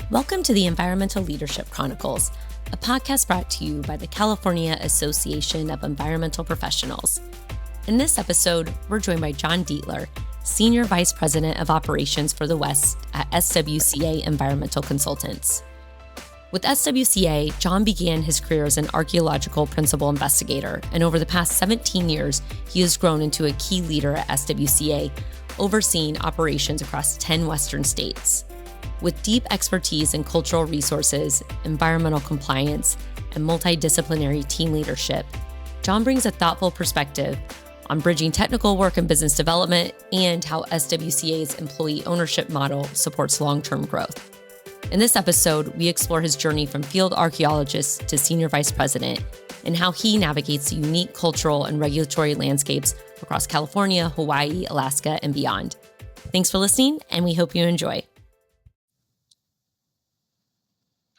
Welcome to the Environmental Leadership Chronicles, a podcast brought to you by the California Association of Environmental Professionals. In this episode, we're joined by John Dietler, Senior Vice President of Operations for the West at SWCA Environmental Consultants. With SWCA, John began his career as an archaeological principal investigator, and over the past 17 years, he has grown into a key leader at SWCA, overseeing operations across 10 Western states. With deep expertise in cultural resources, environmental compliance, and multidisciplinary team leadership, John brings a thoughtful perspective on bridging technical work and business development and how SWCA's employee ownership model supports long-term growth. In this episode, we explore his journey from field archaeologist to senior vice president and how he navigates the unique cultural and regulatory landscapes across California, Hawaii, Alaska, and beyond. Thanks for listening, and we hope you enjoy.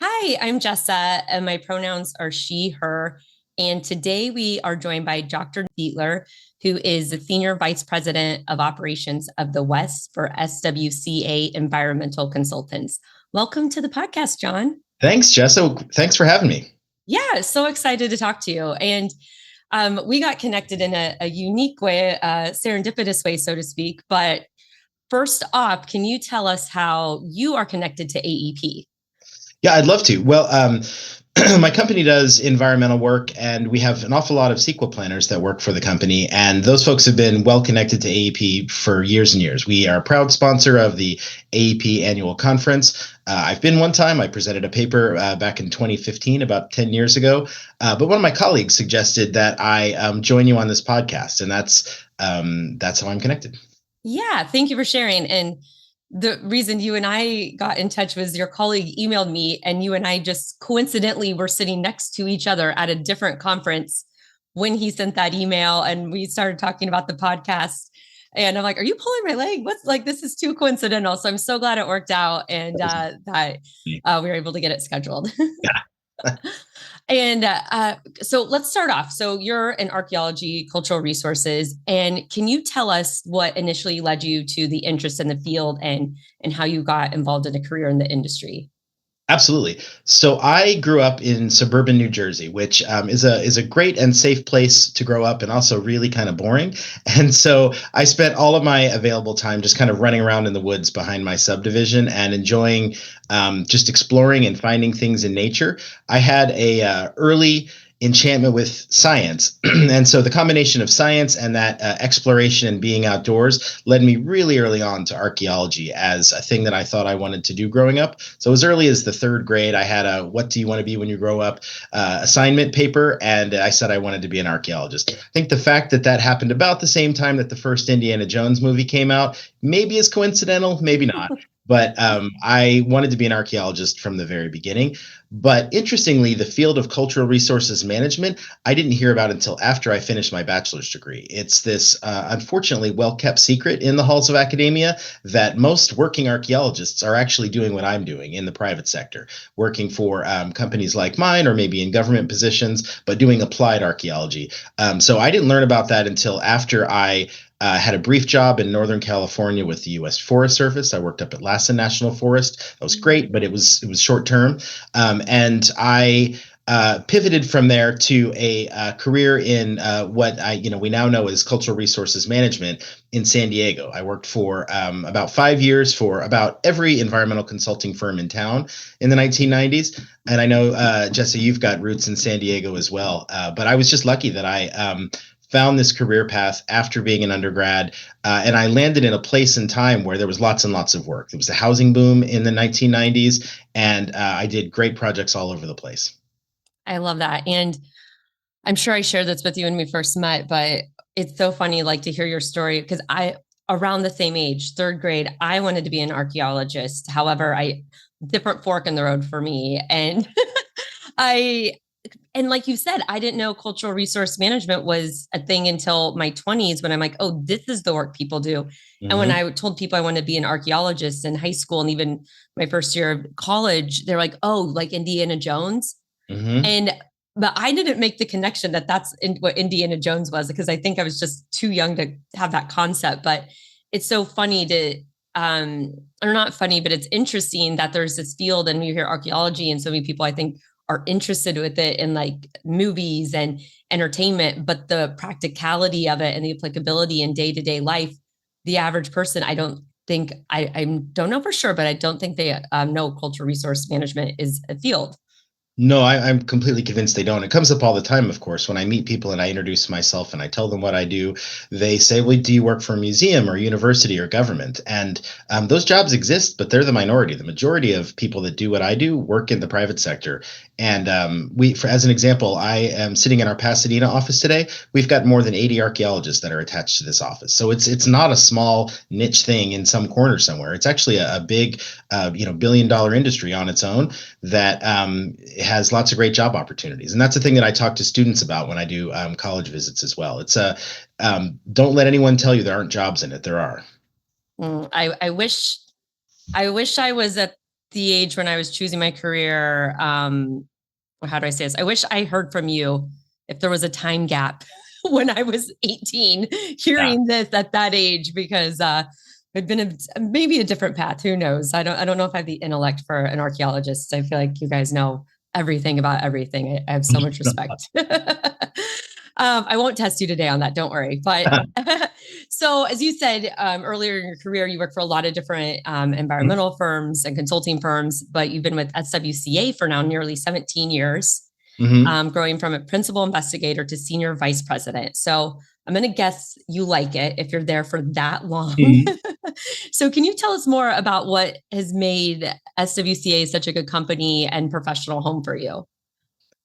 Hi, I'm Jessa, and my pronouns are she, her, and today we are joined by Dr. Dietler, who is the Senior Vice President of Operations of the West for SWCA Environmental Consultants. Welcome to the podcast, John. Thanks, Jessa. Thanks for having me. Yeah, so excited to talk to you. And we got connected in a unique way, serendipitous way, so to speak. But first off, can you tell us how you are connected to AEP? Yeah, I'd love to. Well, my company does environmental work, and we have an awful lot of CEQA planners that work for the company. And those folks have been well connected to AEP for years and years. We are a proud sponsor of the AEP annual conference. I've been one time. I presented a paper back in 2015, about 10 years ago. But one of my colleagues suggested that I join you on this podcast, and that's how I'm connected. Yeah, thank you for sharing. And the reason you and I got in touch was your colleague emailed me, and you and I just coincidentally were sitting next to each other at a different conference when he sent that email, and we started talking about the podcast. And I'm like, are you pulling my leg? What's like, this is too coincidental. So I'm so glad it worked out and that we were able to get it scheduled. Yeah. And so let's start off. So you're in archaeology, cultural resources, and can you tell us what initially led you to the interest in the field and how you got involved in a career in the industry? Absolutely. So I grew up in suburban New Jersey, which is a great and safe place to grow up, and also really kind of boring. And so I spent all of my available time just kind of running around in the woods behind my subdivision and enjoying just exploring and finding things in nature. I had a early enchantment with science. And so the combination of science and that exploration and being outdoors led me really early on to archaeology as a thing that I thought I wanted to do growing up. So as early as the third grade, I had a "What do you want to be when you grow up?" Assignment paper, and I said I wanted to be an archaeologist. I think the fact that that happened about the same time that the first Indiana Jones movie came out maybe is coincidental, maybe not. But I wanted to be an archaeologist from the very beginning. But interestingly, the field of cultural resources management, I didn't hear about until after I finished my bachelor's degree. It's this unfortunately well-kept secret in the halls of academia that most working archaeologists are actually doing what I'm doing in the private sector, working for companies like mine or maybe in government positions, but doing applied archaeology. So I didn't learn about that until after I had a brief job in Northern California with the U.S. Forest Service. I worked up at Lassen National Forest. That was great, but it was short term. And I pivoted from there to a career in what we now know as cultural resources management in San Diego. I worked for about 5 years for about every environmental consulting firm in town in the 1990s. And I know, Jessa, you've got roots in San Diego as well. But I was just lucky that I found this career path after being an undergrad, and I landed in a place and time where there was lots and lots of work. There was a housing boom in the 1990s, and I did great projects all over the place. I love that. And I'm sure I shared this with you when we first met, but it's so funny, like, to hear your story, because around the same age, third grade, I wanted to be an archaeologist. However, different fork in the road for me. And And like you said, I didn't know cultural resource management was a thing until my 20s when I'm like, oh, this is the work people do. Mm-hmm. And when I told people I wanted to be an archaeologist in high school and even my first year of college, they're like, oh, like Indiana Jones. Mm-hmm. But I didn't make the connection that that's what Indiana Jones was, because I think I was just too young to have that concept. But it's so funny to or not funny, but it's interesting that there's this field and you hear archaeology and so many people I think are interested with it in like movies and entertainment, but the practicality of it and the applicability in day-to-day life, the average person, I don't think, I don't know for sure, but I don't think they know cultural resource management is a field. No, I'm completely convinced they don't. It comes up all the time, of course. When I meet people and I introduce myself and I tell them what I do, they say, well, do you work for a museum or university or government? And those jobs exist, but they're the minority. The majority of people that do what I do work in the private sector. And as an example, I am sitting in our Pasadena office today. We've got more than 80 archaeologists that are attached to this office. So it's not a small niche thing in some corner somewhere. It's actually a big, billion-dollar industry on its own that has lots of great job opportunities. And that's the thing that I talk to students about when I do college visits as well. It's don't let anyone tell you there aren't jobs in it. There are. I wish I was at the age when I was choosing my career. How do I say this? I wish I heard from you if there was a time gap when I was 18, hearing this at that age, because it'd been maybe a different path. Who knows? I don't know if I have the intellect for an archaeologist. I feel like you guys know everything about everything. I have so much respect. I won't test you today on that. Don't worry. But so as you said earlier in your career, you work for a lot of different environmental firms and consulting firms, but you've been with SWCA for now nearly 17 years, growing from a principal investigator to senior vice president. So I'm going to guess you like it if you're there for that long. So can you tell us more about what has made SWCA such a good company and professional home for you?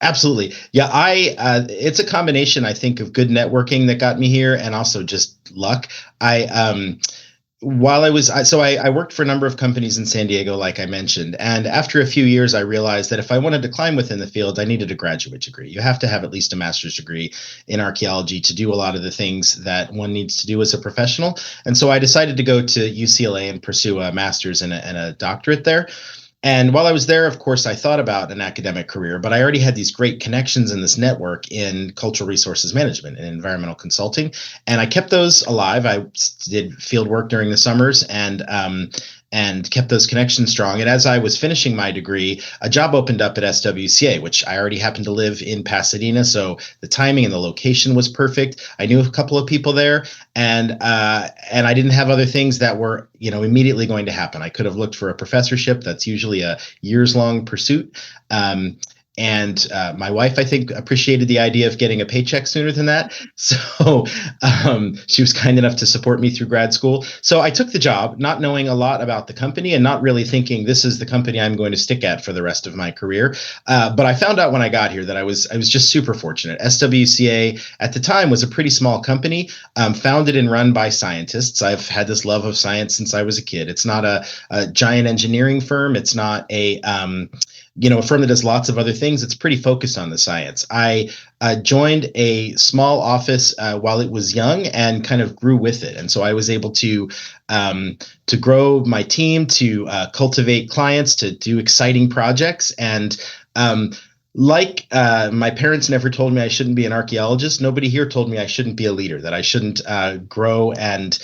Absolutely. Yeah, it's a combination, I think, of good networking that got me here and also just luck. I worked for a number of companies in San Diego, like I mentioned. And after a few years, I realized that if I wanted to climb within the field, I needed a graduate degree. You have to have at least a master's degree in archaeology to do a lot of the things that one needs to do as a professional. And so I decided to go to UCLA and pursue a master's and a doctorate there. And while I was there, of course, I thought about an academic career, but I already had these great connections in this network in cultural resources management and environmental consulting. And I kept those alive. I did field work during the summers and kept those connections strong. And as I was finishing my degree, a job opened up at SWCA, which I already happened to live in Pasadena. So the timing and the location was perfect. I knew a couple of people there, and I didn't have other things that were, immediately going to happen. I could have looked for a professorship. That's usually a years-long pursuit. And my wife, I think, appreciated the idea of getting a paycheck sooner than that. So she was kind enough to support me through grad school. So I took the job, not knowing a lot about the company and not really thinking this is the company I'm going to stick at for the rest of my career. But I found out when I got here that I was just super fortunate. SWCA at the time was a pretty small company, founded and run by scientists. I've had this love of science since I was a kid. It's not a giant engineering firm. It's not a firm that does lots of other things. It's pretty focused on the science. I joined a small office while it was young and kind of grew with it. And so I was able to grow my team, to cultivate clients, to do exciting projects. And my parents never told me I shouldn't be an archaeologist, nobody here told me I shouldn't be a leader, that I shouldn't grow and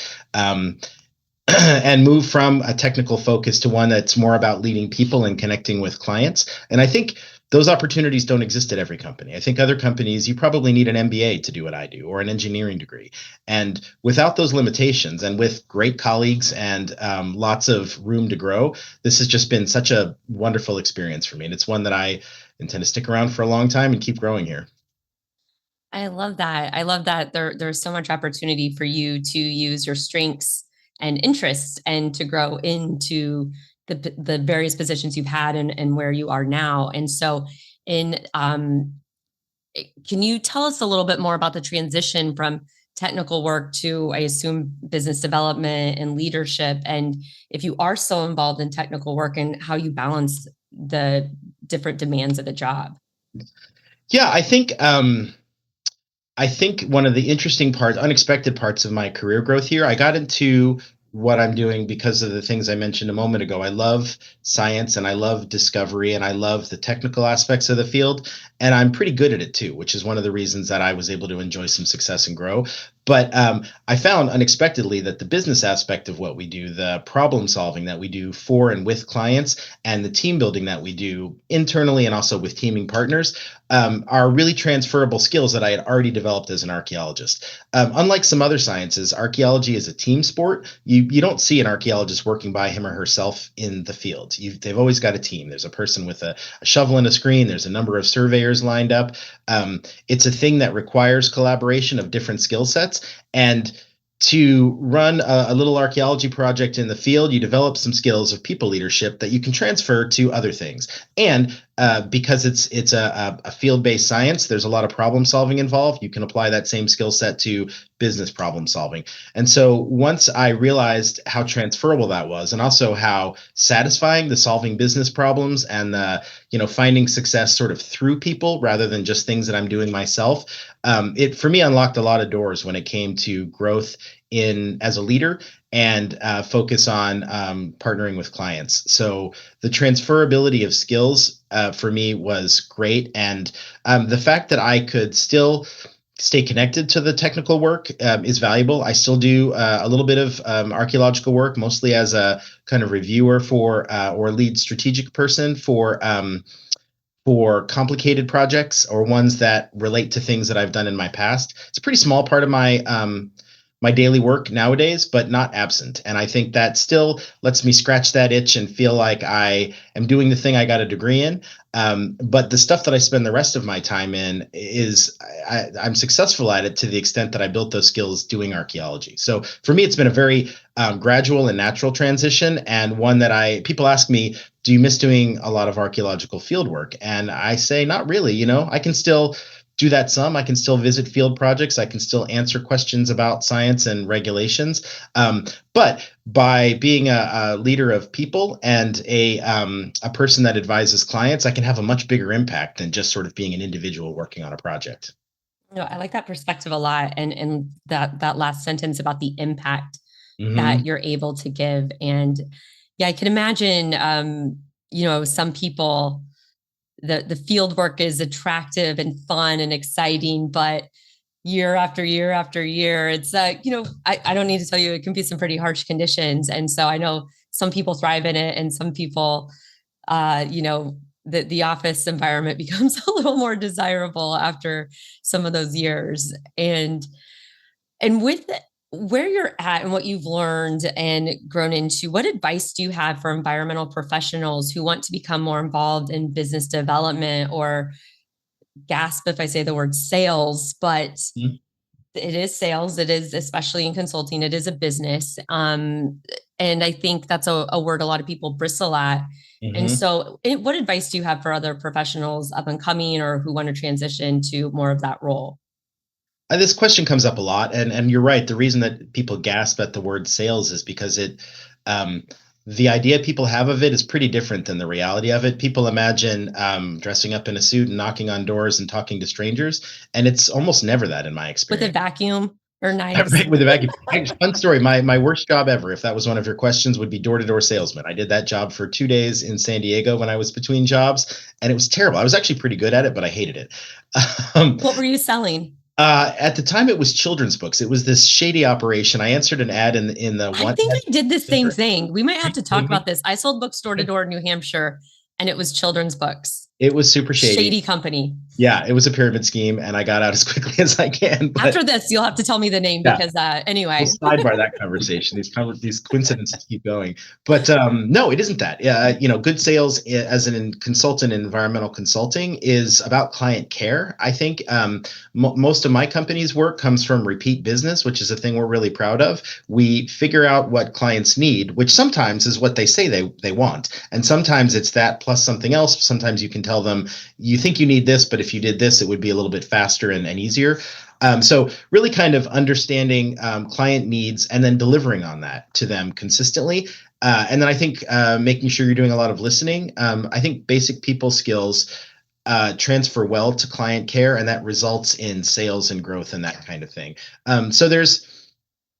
move from a technical focus to one that's more about leading people and connecting with clients. And I think those opportunities don't exist at every company. I think other companies, you probably need an MBA to do what I do, or an engineering degree. And without those limitations and with great colleagues and lots of room to grow, this has just been such a wonderful experience for me. And it's one that I intend to stick around for a long time and keep growing here. I love that. I love that there's so much opportunity for you to use your strengths and interests and to grow into the various positions you've had and where you are now. And so can you tell us a little bit more about the transition from technical work to, I assume, business development and leadership, and if you are still involved in technical work and how you balance the different demands of the job? Yeah, I think one of the interesting parts, unexpected parts of my career growth here, I got into what I'm doing because of the things I mentioned a moment ago. I love science and I love discovery and I love the technical aspects of the field. And I'm pretty good at it too, which is one of the reasons that I was able to enjoy some success and grow. But I found unexpectedly that the business aspect of what we do, the problem solving that we do for and with clients, and the team building that we do internally and also with teaming partners, are really transferable skills that I had already developed as an archaeologist. Unlike some other sciences, archaeology is a team sport. You don't see an archaeologist working by him or herself in the field. They've always got a team. There's a person with a shovel and a screen. There's a number of surveyors lined up. It's a thing that requires collaboration of different skill sets. And to run a little archaeology project in the field, you develop some skills of people leadership that you can transfer to other things. And because it's a field-based science, there's a lot of problem solving involved. You can apply that same skill set to business problem solving. And so once I realized how transferable that was, and also how satisfying the solving business problems and the finding success sort of through people rather than just things that I'm doing myself, it for me unlocked a lot of doors when it came to growth in as a leader and focus on partnering with clients. So the transferability of skills for me was great, and the fact that I could still stay connected to the technical work is valuable. I still do a little bit of archaeological work, mostly as a kind of reviewer for or lead strategic person for complicated projects or ones that relate to things that I've done in my past. It's a pretty small part of my daily work nowadays, but not absent. And I think that still lets me scratch that itch and feel like I am doing the thing I got a degree in. But the stuff that I spend the rest of my time in is I'm successful at it to the extent that I built those skills doing archaeology. So for me, it's been a very gradual and natural transition, and one that people ask me, do you miss doing a lot of archaeological field work? And I say, not really. I can still do that some. I can still visit field projects. I can still answer questions about science and regulations. But by being a leader of people and a person that advises clients, I can have a much bigger impact than just sort of being an individual working on a project. No, I like that perspective a lot, and that last sentence about the impact that Mm-hmm. you're able to give. And yeah, I can imagine, some people, the field work is attractive and fun and exciting, but year after year after year, it's I don't need to tell you, it can be some pretty harsh conditions. And so I know some people thrive in it, and some people, the office environment becomes a little more desirable after some of those years. And with where you're at and what you've learned and grown into, what advice do you have for environmental professionals who want to become more involved in business development, or gasp if I say the word sales, but it is sales. It is, especially in consulting, it is a business. And I think that's a word a lot of people bristle at. And Mm-hmm. so what advice do you have for other professionals up and coming or who want to transition to more of that role? This question comes up a lot, and you're right. The reason that people gasp at the word sales is because um, the idea people have of it is pretty different than the reality of it. People imagine dressing up in a suit and knocking on doors and talking to strangers, and it's almost never that in my With a experience. vacuum or knives? Right, with a vacuum. Actually, fun story. My worst job ever, if that was one of your questions, would be door-to-door salesman. I did that job for 2 days in San Diego when I was between jobs, and it was terrible. I was actually pretty good at it, but I hated it. Um, What were you selling? at the time, it was children's books. It was this shady operation. I answered an ad in the I one think ad I did the same paper. thing. We might have to talk Mhm. about this. I sold books door to door in New Hampshire, and it was children's books. It was super shady. Shady company. Yeah, it was a pyramid scheme, and I got out as quickly as I can. But After this, you'll have to tell me the name yeah, because we'll anyway. sidebar that conversation. These coincidences keep going, but no, it isn't that. Good sales as an consultant in environmental consulting is about client care. I think most of my company's work comes from repeat business, which is a thing we're really proud of. We figure out what clients need, which sometimes is what they say they want, and sometimes it's that plus something else. Sometimes you can tell them you think you need this, but if you did this, it would be a little bit faster and easier. So really kind of understanding client needs and then delivering on that to them consistently. And then I think making sure you're doing a lot of listening. I think basic people skills transfer well to client care, and that results in sales and growth and that kind of thing. So there's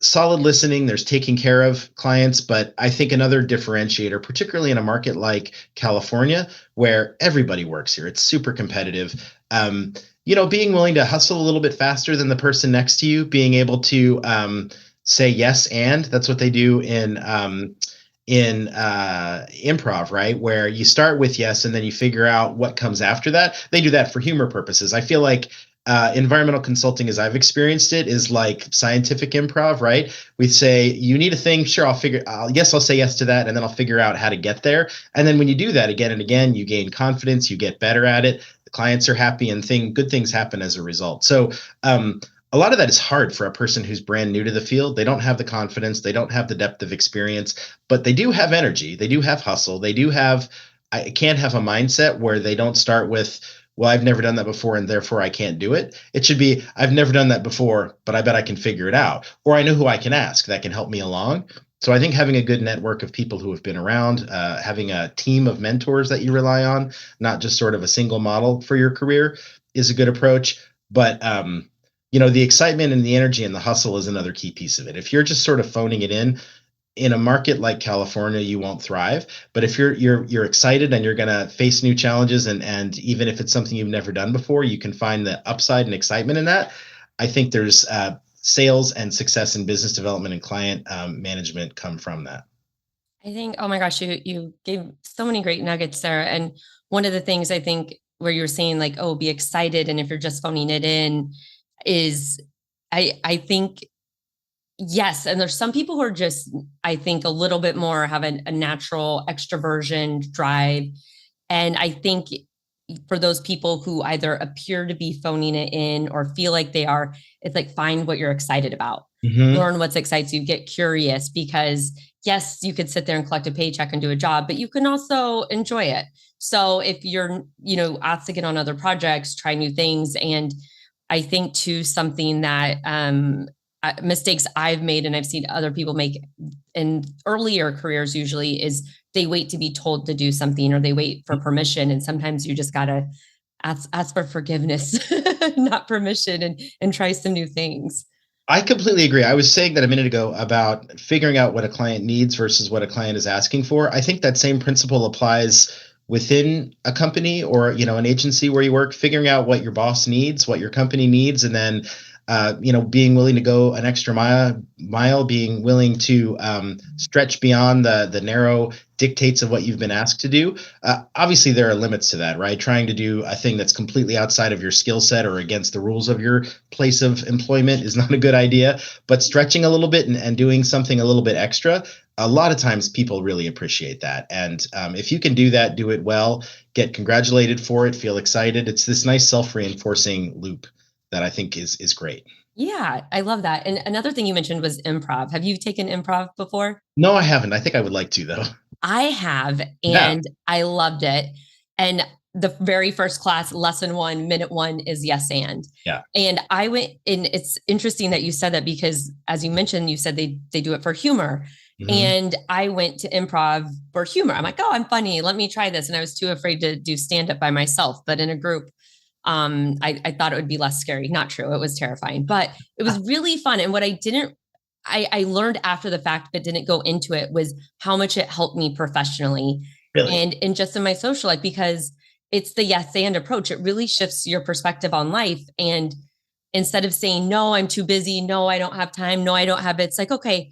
solid listening, there's taking care of clients, but I think another differentiator, particularly in a market like California, where everybody works here, it's super competitive. being willing to hustle a little bit faster than the person next to you, being able to say yes, and that's what they do in improv, right? Where you start with yes, and then you figure out what comes after that. They do that for humor purposes. I feel like environmental consulting, as I've experienced it, is like scientific improv, right? We say, you need a thing. Sure, I'll say yes to that. And then I'll figure out how to get there. And then when you do that again and again, you gain confidence, you get better at it. The clients are happy and good things happen as a result. So, a lot of that is hard for a person who's brand new to the field. They don't have the confidence, they don't have the depth of experience, but they do have energy. They do have hustle. I can't have a mindset where they don't start with, well, I've never done that before and therefore I can't do it. It should be, I've never done that before, but I bet I can figure it out. Or I know who I can ask that can help me along. So I think having a good network of people who have been around, having a team of mentors that you rely on, not just sort of a single model for your career, is a good approach. But the excitement and the energy and the hustle is another key piece of it. If you're just sort of phoning it in a market like California, you won't thrive. But if you're excited and you're going to face new challenges, and even if it's something you've never done before, you can find the upside and excitement in that. I think there's sales and success in business development and client management come from that. I think, oh my gosh, you gave so many great nuggets there. And one of the things I think where you were saying like, oh, be excited, and if you're just phoning it in, is I think, yes. And there's some people who are just, I think, a little bit more have a natural extroversion drive. And I think for those people who either appear to be phoning it in or feel like they are, it's like, find what you're excited about, learn what excites you, get curious, because yes, you could sit there and collect a paycheck and do a job, but you can also enjoy it. So if you're, asked to get on other projects, try new things. And I think too, something that mistakes I've made and I've seen other people make in earlier careers usually is they wait to be told to do something, or they wait for permission. And sometimes you just got to ask for forgiveness, not permission, and try some new things. I completely agree. I was saying that a minute ago about figuring out what a client needs versus what a client is asking for. I think that same principle applies within a company or, an agency where you work, figuring out what your boss needs, what your company needs, and then, being willing to go an extra mile, being willing to stretch beyond the narrow dictates of what you've been asked to do. Obviously, there are limits to that, right? Trying to do a thing that's completely outside of your skill set or against the rules of your place of employment is not a good idea. But stretching a little bit and doing something a little bit extra, a lot of times people really appreciate that. And if you can do that, do it well, get congratulated for it, feel excited. It's this nice self-reinforcing loop that I think is great. Yeah, I love that. And another thing you mentioned was improv. Have you taken improv before? No, I haven't. I think I would like to, though. I have, Yeah. and I loved it. And the very first class, lesson 1, minute 1 is yes and. Yeah. And I went, and it's interesting that you said that, because as you mentioned, you said they do it for humor. And I went to improv for humor. I'm like, oh, I'm funny, let me try this. And I was too afraid to do stand up by myself, but in a group, I thought it would be less scary. Not true. It was terrifying, but it was really fun. And what I learned after the fact, but didn't go into it, was how much it helped me professionally. Really? And just in my social life, because it's the yes and approach. It really shifts your perspective on life. And instead of saying, no, I'm too busy, no, I don't have time, no, I don't have it, it's like, okay,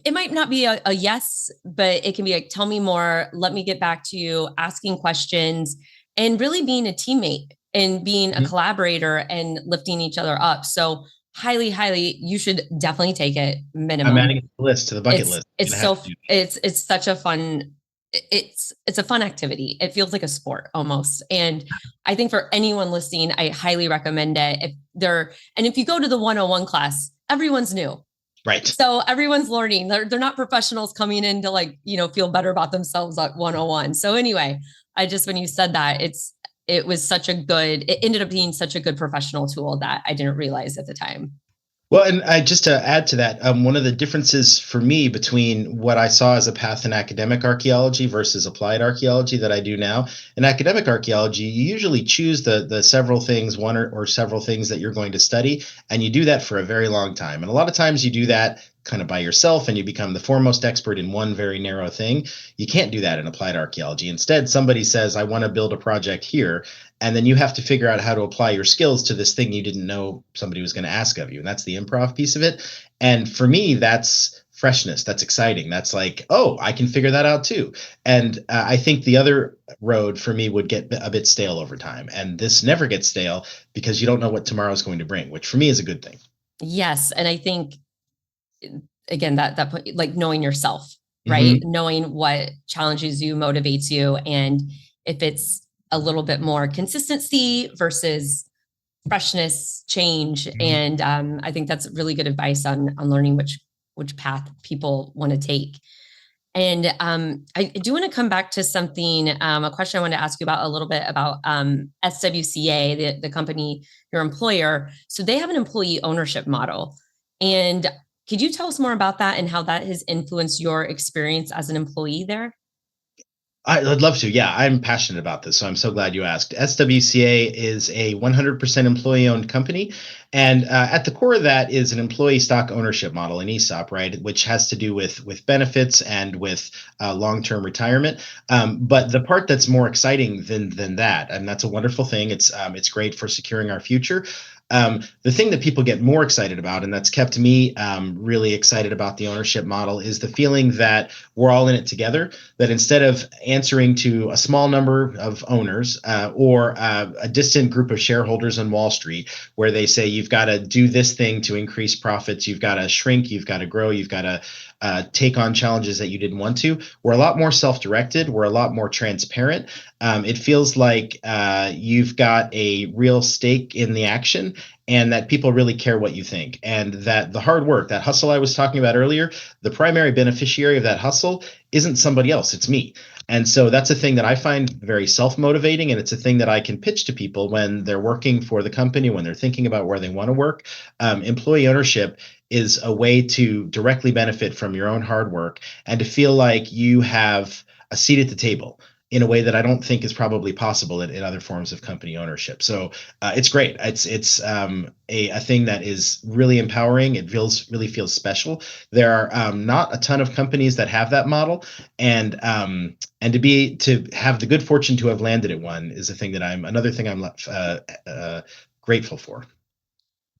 it might not be a yes, but it can be like, tell me more, let me get back to you, asking questions, and really being a teammate and being a collaborator and lifting each other up. So highly, you should definitely take it. Minimum. I'm adding it to the list, to the bucket list. It's such a fun, it's a fun activity. It feels like a sport almost. And I think for anyone listening, I highly recommend it. If you go to the 101 class, everyone's new. Right. So everyone's learning. They're not professionals coming in to feel better about themselves at 101. So anyway, when you said that, it ended up being such a good professional tool that I didn't realize at the time. Well, and just to add to that, one of the differences for me between what I saw as a path in academic archaeology versus applied archaeology that I do now, in academic archaeology, you usually choose the several things, one or several things that you're going to study, and you do that for a very long time. And a lot of times you do that kind of by yourself and you become the foremost expert in one very narrow thing. You can't do that in applied archaeology. Instead, somebody says, I want to build a project here. And then you have to figure out how to apply your skills to this thing you didn't know somebody was going to ask of you. And that's the improv piece of it. And for me, that's freshness. That's exciting. That's like, oh, I can figure that out too. And I think the other road for me would get a bit stale over time. And this never gets stale because you don't know what tomorrow is going to bring, which for me is a good thing. Yes. And I think, again, that like knowing yourself, right? Mm-hmm. Knowing what challenges you, motivates you. And if it's a little bit more consistency versus freshness, change. And I think that's really good advice on learning which path people want to take. And I do want to come back to something, a question I want to ask you about a little bit about SWCA, the company, your employer. So they have an employee ownership model. And could you tell us more about that and how that has influenced your experience as an employee there? I'd love to. Yeah, I'm passionate about this, so I'm so glad you asked. SWCA is a 100% employee-owned company, and at the core of that is an employee stock ownership model, an ESOP, right, which has to do with benefits and with long-term retirement. But the part that's more exciting than that, and that's a wonderful thing. It's great for securing our future. The thing that people get more excited about, and that's kept me really excited about the ownership model, is the feeling that we're all in it together. That instead of answering to a small number of owners or a distant group of shareholders on Wall Street, where they say you've got to do this thing to increase profits, you've got to shrink, you've got to grow, you've got to take on challenges that you didn't want to. We're a lot more self-directed. We're a lot more transparent. It feels like you've got a real stake in the action and that people really care what you think. And that the hard work, that hustle I was talking about earlier, the primary beneficiary of that hustle isn't somebody else, it's me. And so that's a thing that I find very self-motivating, and it's a thing that I can pitch to people when they're working for the company, when they're thinking about where they want to work. Employee ownership is a way to directly benefit from your own hard work and to feel like you have a seat at the table in a way that I don't think is probably possible in other forms of company ownership. So it's great. It's a thing that is really empowering. It really feels special. There are not a ton of companies that have that model, and to have the good fortune to have landed at one is a thing that another thing I'm grateful for.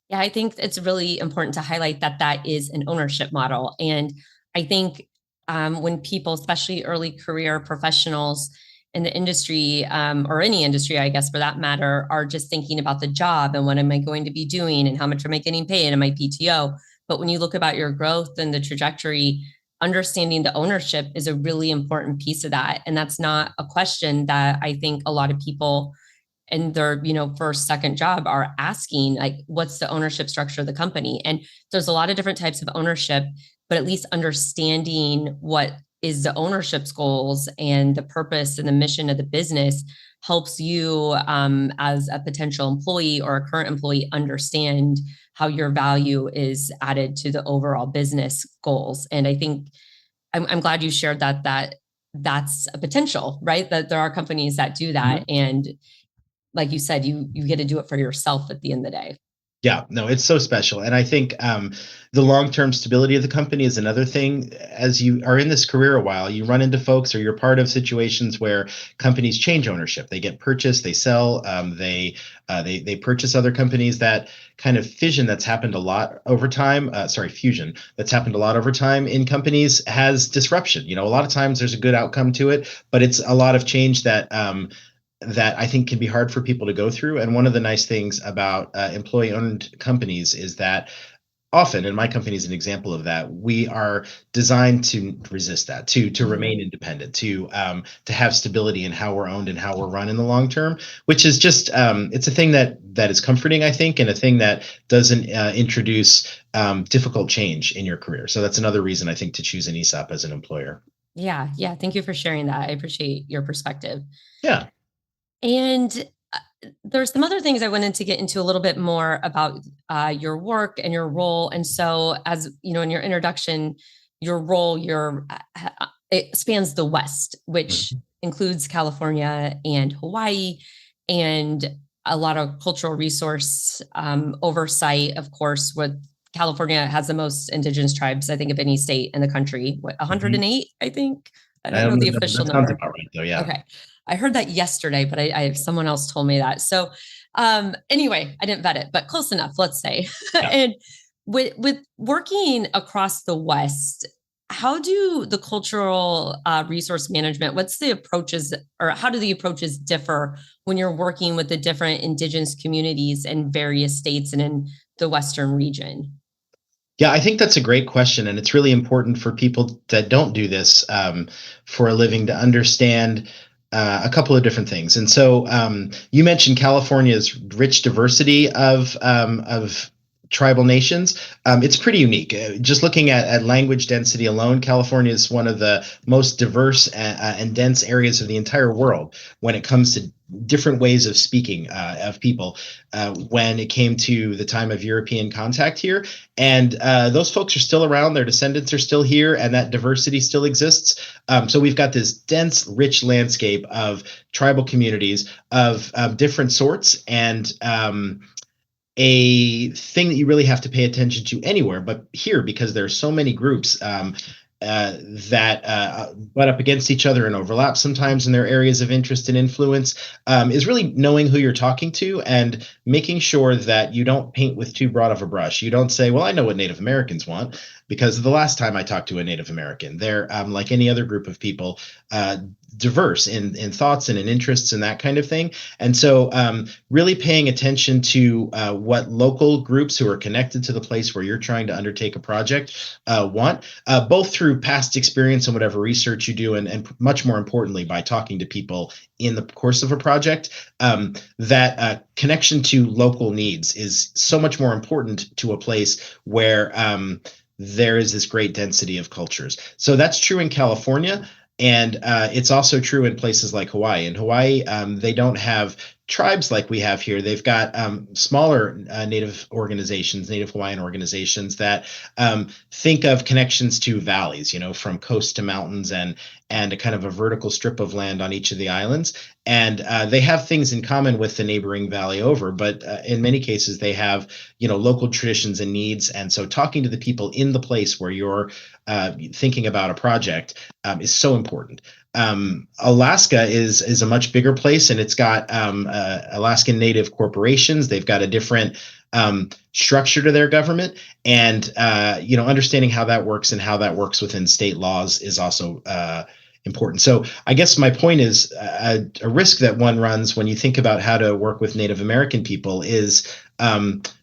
Yeah, I think it's really important to highlight that is an ownership model. And I think when people, especially early career professionals in the industry or any industry, I guess for that matter, are just thinking about the job and what am I going to be doing and how much am I getting paid and my PTO. But when you look about your growth and the trajectory, understanding the ownership is a really important piece of that. And that's not a question that I think a lot of people in their first second job are asking, like, what's the ownership structure of the company? And there's a lot of different types of ownership, but at least understanding what is the ownership's goals and the purpose and the mission of the business helps you as a potential employee or a current employee understand how your value is added to the overall business goals. And I think I'm glad you shared that's a potential, right? That there are companies that do that. And like you said, you get to do it for yourself at the end of the day. Yeah, no, it's so special. And I think the long-term stability of the company is another thing. As you are in this career a while, you run into folks or you're part of situations where companies change ownership. They get purchased, they sell, they purchase other companies. That kind of fission that's happened a lot over time, fusion that's happened a lot over time in companies has disruption. A lot of times there's a good outcome to it, but it's a lot of change that I think can be hard for people to go through. And one of the nice things about employee-owned companies is that often, and my company is an example of that, we are designed to resist that, to remain independent, to have stability in how we're owned and how we're run in the long term, which is just it's a thing that is comforting, I think, and a thing that doesn't introduce difficult change in your career. So that's another reason I think to choose an ESOP as an employer. Yeah. Thank you for sharing that. I appreciate your perspective. Yeah. And there's some other things I wanted to get into a little bit more about your work and your role. And so, as you know, in your introduction, your role, it spans the West, which includes California and Hawaii, and a lot of cultural resource oversight, of course, with California has the most indigenous tribes, I think, of any state in the country. What, Mhm. 108, I think? I don't know the official That sounds number. about right, though. Yeah. Okay. I heard that yesterday, but someone else told me that. So anyway, I didn't vet it, but close enough, let's say. Yeah. And with working across the West, how do the cultural resource management, what's the approaches, or how do the approaches differ when you're working with the different indigenous communities in various states and in the Western region? Yeah, I think that's a great question, and it's really important for people that don't do this for a living to understand a couple of different things. And so, you mentioned California's rich diversity of tribal nations. It's pretty unique. Just looking at language density alone, California is one of the most diverse and dense areas of the entire world when it comes to different ways of speaking of people. When it came to the time of European contact here, and those folks are still around, their descendants are still here, and that diversity still exists. So we've got this dense, rich landscape of tribal communities of different sorts, and a thing that you really have to pay attention to anywhere but here, because there are so many groups that butt up against each other and overlap sometimes in their areas of interest and influence, is really knowing who you're talking to and making sure that you don't paint with too broad of a brush. You don't say, well, I know what Native Americans want, because the last time I talked to a Native American, they're like any other group of people, diverse in thoughts and in interests and that kind of thing. And so really paying attention to what local groups who are connected to the place where you're trying to undertake a project want, both through past experience and whatever research you do, and much more importantly, by talking to people in the course of a project. That connection to local needs is so much more important to a place where there is this great density of cultures. So that's true in California. And it's also true in places like Hawaii. In Hawaii, they don't have tribes like we have here. They've got smaller Native organizations, Native Hawaiian organizations that think of connections to valleys, from coast to mountains, and a kind of a vertical strip of land on each of the islands. And they have things in common with the neighboring valley over, but in many cases they have, local traditions and needs. And so talking to the people in the place where you're thinking about a project is so important. Alaska is a much bigger place, and it's got Alaskan Native corporations. They've got a different structure to their government, and understanding how that works and how that works within state laws is also important. So I guess my point is a risk that one runs when you think about how to work with Native American people is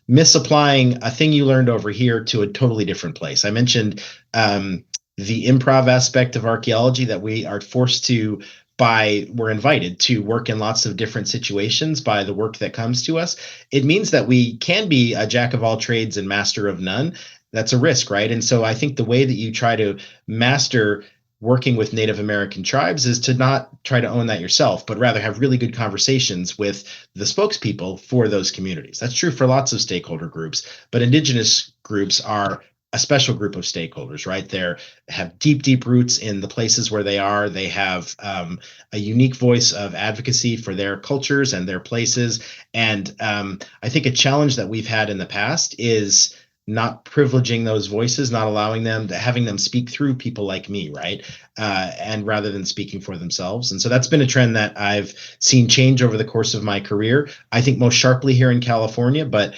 misapplying a thing you learned over here to a totally different place. I mentioned the improv aspect of archaeology, that we are forced to, we're invited to work in lots of different situations by the work that comes to us. It means that we can be a jack of all trades and master of none. That's a risk, right? And so I think the way that you try to master working with Native American tribes is to not try to own that yourself, but rather have really good conversations with the spokespeople for those communities. That's true for lots of stakeholder groups, but Indigenous groups are a special group of stakeholders, right? They have deep, deep roots in the places where they are. They have a unique voice of advocacy for their cultures and their places. And I think a challenge that we've had in the past is not privileging those voices, not allowing them to, having them speak through people like me, right? And rather than speaking for themselves. And so that's been a trend that I've seen change over the course of my career. I think most sharply here in California, but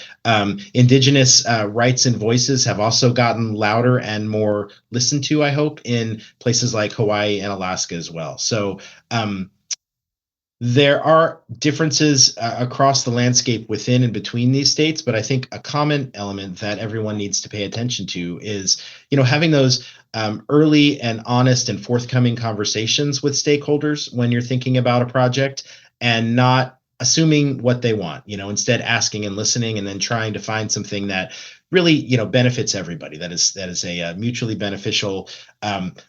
Indigenous rights and voices have also gotten louder and more listened to, I hope, in places like Hawaii and Alaska as well. So there are differences across the landscape within and between these states, but I think a common element that everyone needs to pay attention to is, having those early and honest and forthcoming conversations with stakeholders when you're thinking about a project, and not assuming what they want, instead asking and listening, and then trying to find something that really, benefits everybody. That is a mutually beneficial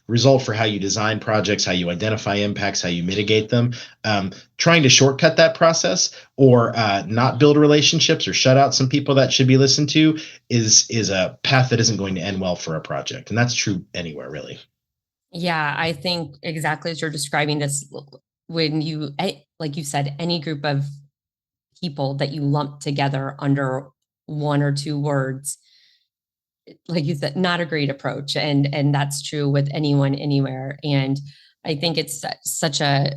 result for how you design projects, how you identify impacts, how you mitigate them. Trying to shortcut that process, or not build relationships, or shut out some people that should be listened to, is a path that isn't going to end well for a project. And that's true anywhere, really. Yeah, I think exactly as you're describing this, when like you said, any group of people that you lump together under one or two words, like you said, not a great approach. And that's true with anyone, anywhere. And I think it's such a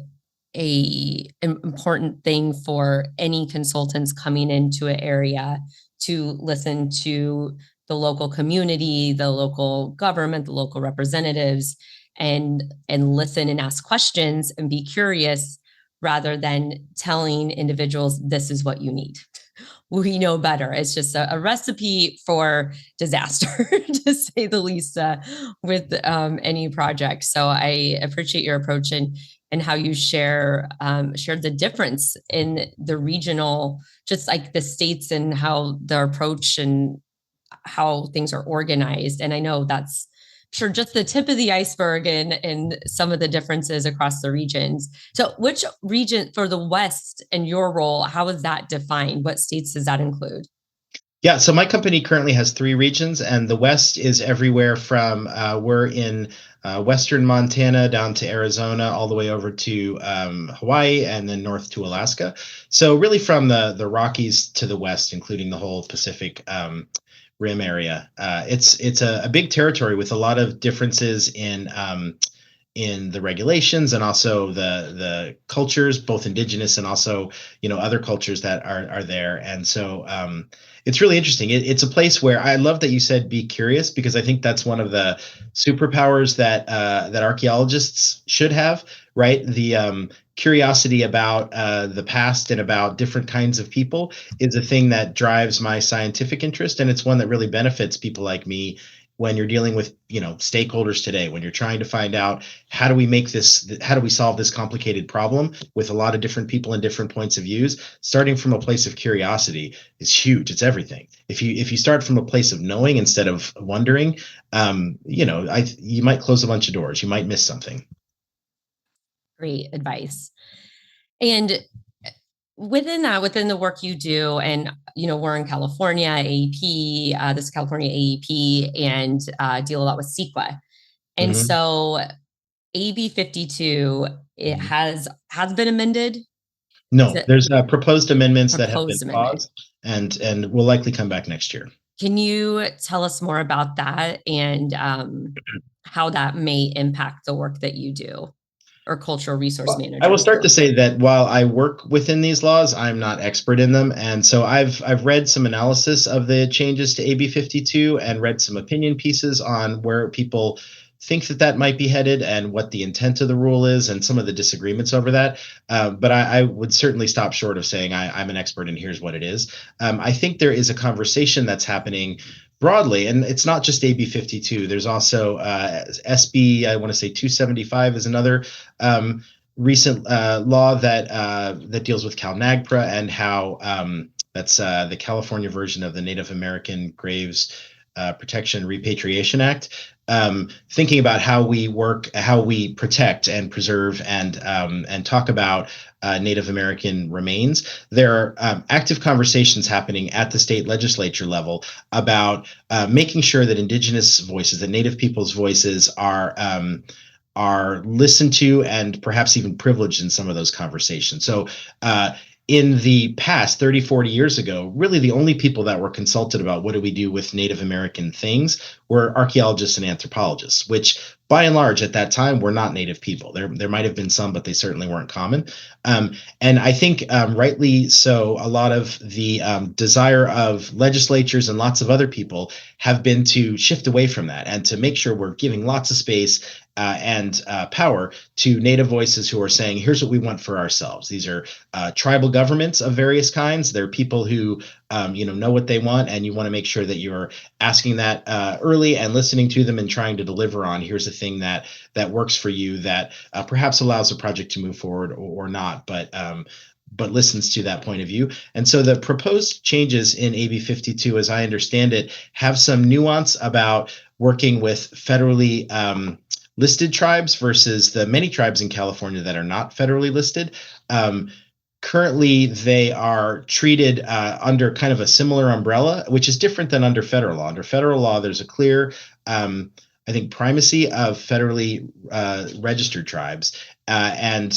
important thing for any consultants coming into an area to listen to the local community, the local government, the local representatives, and listen and ask questions and be curious rather than telling individuals this is what you need. We know better. It's just a recipe for disaster, to say the least, with any project. So I appreciate your approach and how you share the difference in the regional, just like the states and how their approach and how things are organized. And I know that's sure just the tip of the iceberg in some of the differences across the regions. So which region for the West and your role, how is that defined? What states does that include? Yeah, so my company currently has three regions, and the West is everywhere from we're in western Montana down to Arizona, all the way over to Hawaii, and then north to Alaska. So really from the Rockies to the west, including the whole Pacific Rim area. It's a big territory with a lot of differences in the regulations and also the cultures, both indigenous and also other cultures that are there. And so it's really interesting. It's a place where I love that you said be curious, because I think that's one of the superpowers that archaeologists should have, right? The curiosity about the past and about different kinds of people is a thing that drives my scientific interest, and it's one that really benefits people like me when you're dealing with stakeholders today, when you're trying to find out how do we solve this complicated problem with a lot of different people and different points of views. Starting from a place of curiosity is huge. It's everything. If you start from a place of knowing instead of wondering, you might close a bunch of doors, you might miss something. Great advice. And within that, within the work you do, and we're in California, AEP, this is California AEP, and deal a lot with CEQA. And Mhm. so AB 52, it Mhm. has been amended. Is No, it there's proposed amendments that have been proposed amendment? paused and will likely come back next year. Can you tell us more about that and how that may impact the work that you do, or cultural resource Well, I will managers start to do? say that while I work within these laws, I'm not expert in them, and so I've read some analysis of the changes to AB 52 and read some opinion pieces on where people think that might be headed and what the intent of the rule is and some of the disagreements over that. But I would certainly stop short of saying I'm an expert and here's what it is. I think there is a conversation that's happening broadly, and it's not just AB 52. There's also SB, I want to say 275 is another recent law that deals with CalNAGPRA and how that's the California version of the Native American Graves Protection and Repatriation Act. Thinking about how we work, how we protect and preserve and talk about Native American remains. There are active conversations happening at the state legislature level about making sure that Indigenous voices, that Native people's voices are listened to and perhaps even privileged in some of those conversations. So in the past 30, 40 years ago, really the only people that were consulted about what do we do with Native American things were archaeologists and anthropologists, which by and large at that time were not Native people. There might have been some, but they certainly weren't common. And I think rightly so, a lot of the desire of legislatures and lots of other people have been to shift away from that and to make sure we're giving lots of space and power to Native voices who are saying, here's what we want for ourselves. These are tribal governments of various kinds. They're people who know what they want, and you want to make sure that you're asking that early and listening to them and trying to deliver on here's a thing that works for you that perhaps allows a project to move forward or not, but listens to that point of view. And so the proposed changes in AB 52, as I understand it, have some nuance about working with federally listed tribes versus the many tribes in California that are not federally listed. Currently, they are treated under kind of a similar umbrella, which is different than under federal law. Under federal law, there's a clear I think, primacy of federally registered tribes. And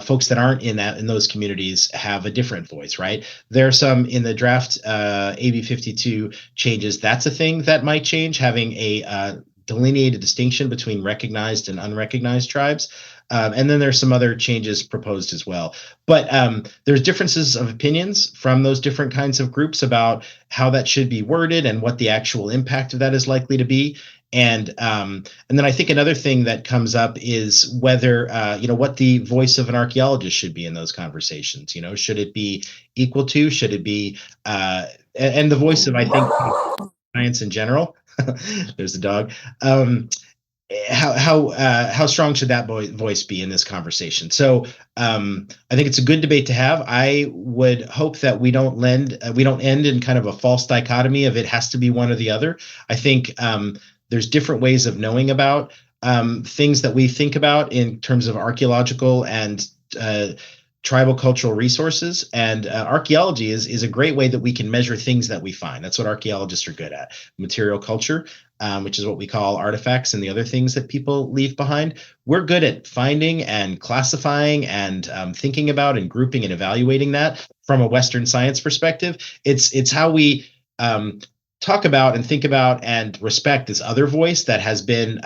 folks that aren't in those communities have a different voice, right? There are some in the draft AB 52 changes. That's a thing that might change, having a delineated distinction between recognized and unrecognized tribes. And then there's some other changes proposed as well. But there's differences of opinions from those different kinds of groups about how that should be worded and what the actual impact of that is likely to be. And then I think another thing that comes up is whether what the voice of an archaeologist should be in those conversations. Should it be equal to? Should it be and the voice of, I think, science in general? There's the dog. How strong should that voice be in this conversation? So I think it's a good debate to have. I would hope that we don't end in kind of a false dichotomy of it has to be one or the other. I think there's different ways of knowing about things that we think about in terms of archaeological and tribal cultural resources, and archaeology is a great way that we can measure things that we find. That's what archaeologists are good at. Material culture, which is what we call artifacts and the other things that people leave behind. We're good at finding and classifying and thinking about and grouping and evaluating that from a Western science perspective. It's how we talk about and think about and respect this other voice that has been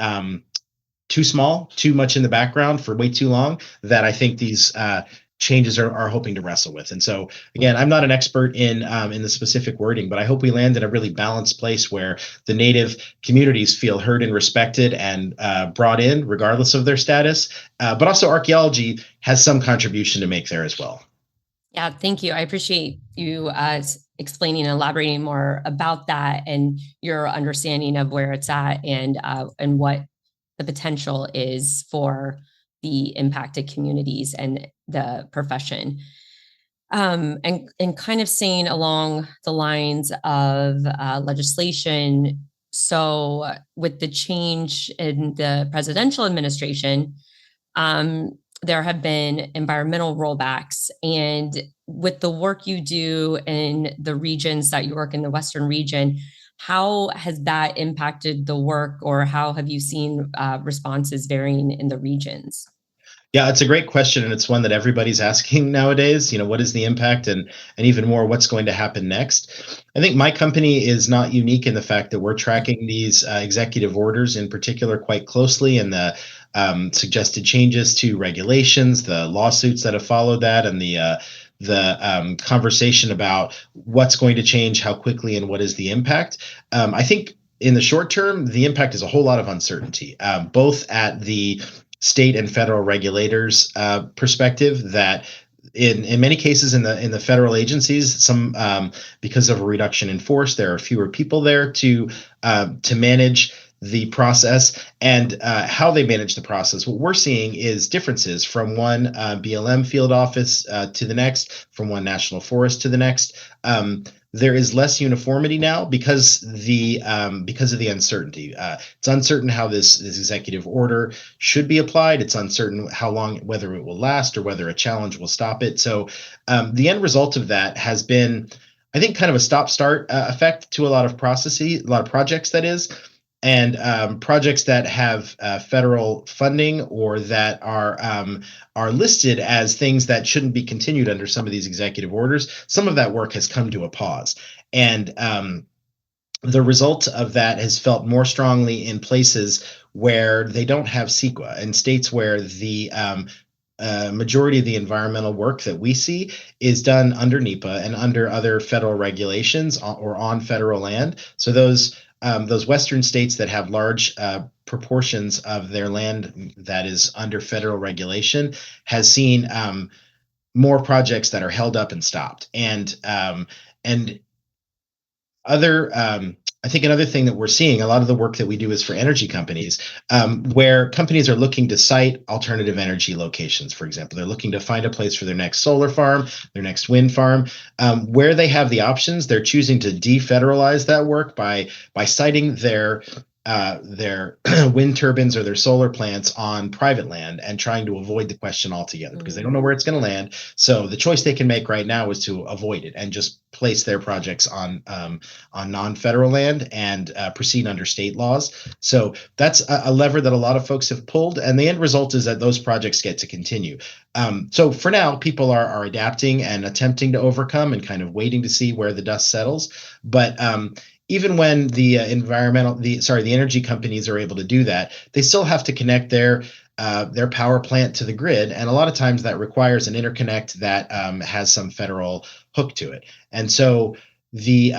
too small, too much in the background for way too long, that I think these changes are hoping to wrestle with. And so, again, I'm not an expert in the specific wording, but I hope we land in a really balanced place where the Native communities feel heard and respected and brought in, regardless of their status. But also, archaeology has some contribution to make there as well. Yeah, thank you. I appreciate you explaining and elaborating more about that and your understanding of where it's at and what the potential is for the impacted communities and the profession. And kind of staying along the lines of legislation. So with the change in the presidential administration, there have been environmental rollbacks. And with the work you do in the regions that you work in, the Western region, how has that impacted the work, or how have you seen responses varying in the regions? Yeah, it's a great question, and it's one that everybody's asking nowadays. What is the impact, and even more, what's going to happen next? I think my company is not unique in the fact that we're tracking these executive orders in particular quite closely, and the suggested changes to regulations, the lawsuits that have followed that, and the conversation about what's going to change, how quickly, and what is the impact. I think in the short term, the impact is a whole lot of uncertainty, both at the state and federal regulators' perspective, that in many cases in the federal agencies, some because of a reduction in force, there are fewer people there to manage the process, and how they manage the process. What we're seeing is differences from one BLM field office to the next, from one national forest to the next. There is less uniformity now because of the uncertainty. It's uncertain how this executive order should be applied. It's uncertain how long, whether it will last or whether a challenge will stop it. So the end result of that has been, I think, kind of a stop-start effect to a lot of projects, that is. And projects that have federal funding or that are listed as things that shouldn't be continued under some of these executive orders, some of that work has come to a pause. And the result of that has felt more strongly in places where they don't have CEQA, and states where the majority of the environmental work that we see is done under NEPA and under other federal regulations or on federal land. So those Western states that have large proportions of their land that is under federal regulation has seen more projects that are held up and stopped. And I think another thing that we're seeing, a lot of the work that we do is for energy companies, where companies are looking to site alternative energy locations. For example, they're looking to find a place for their next solar farm, their next wind farm. Where they have the options, they're choosing to defederalize that work by citing their their wind turbines or their solar plants on private land and trying to avoid the question altogether because they don't know where it's going to land. So the choice they can make right now is to avoid it and just place their projects on non-federal land and proceed under state laws. So that's a lever that a lot of folks have pulled, and the end result is that those projects get to continue. So for now, people are adapting and attempting to overcome and kind of waiting to see where the dust settles. But even when the energy companies are able to do that, they still have to connect their power plant to the grid, and a lot of times that requires an interconnect that has some federal hook to it. And so the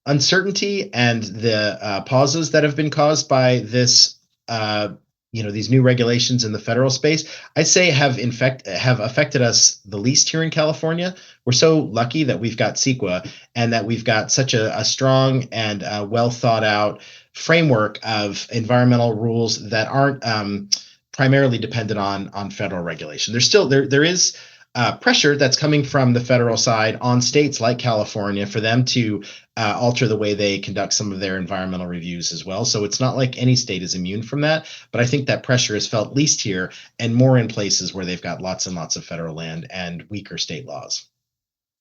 uncertainty and the pauses that have been caused by this, these new regulations in the federal space, I'd say have affected us the least here in California. We're so lucky that we've got SWCA and that we've got such a strong and well thought out framework of environmental rules that aren't primarily dependent on federal regulation. There is pressure that's coming from the federal side on states like California for them to alter the way they conduct some of their environmental reviews as well. So it's not like any state is immune from that, but I think that pressure is felt least here and more in places where they've got lots and lots of federal land and weaker state laws.